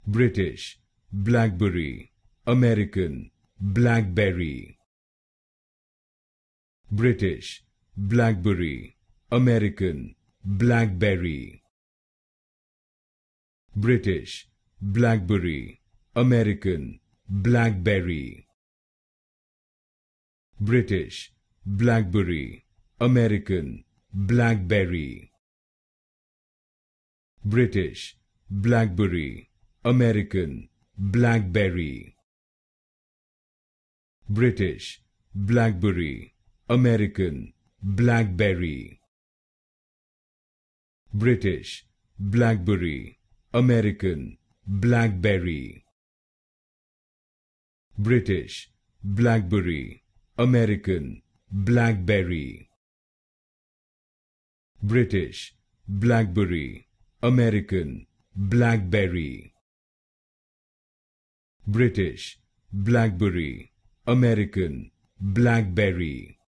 British, Blackberry, American, Blackberry. British, Blackberry, American, Blackberry. British, Blackberry, American, Blackberry. British, Blackberry, American, Blackberry. British, Blackberry, American, Blackberry. British, Blackberry, American, Blackberry. British, Blackberry, American, Blackberry. British, Blackberry, American, Blackberry. British, Blackberry, American, Blackberry. British, Blackberry, American, Blackberry.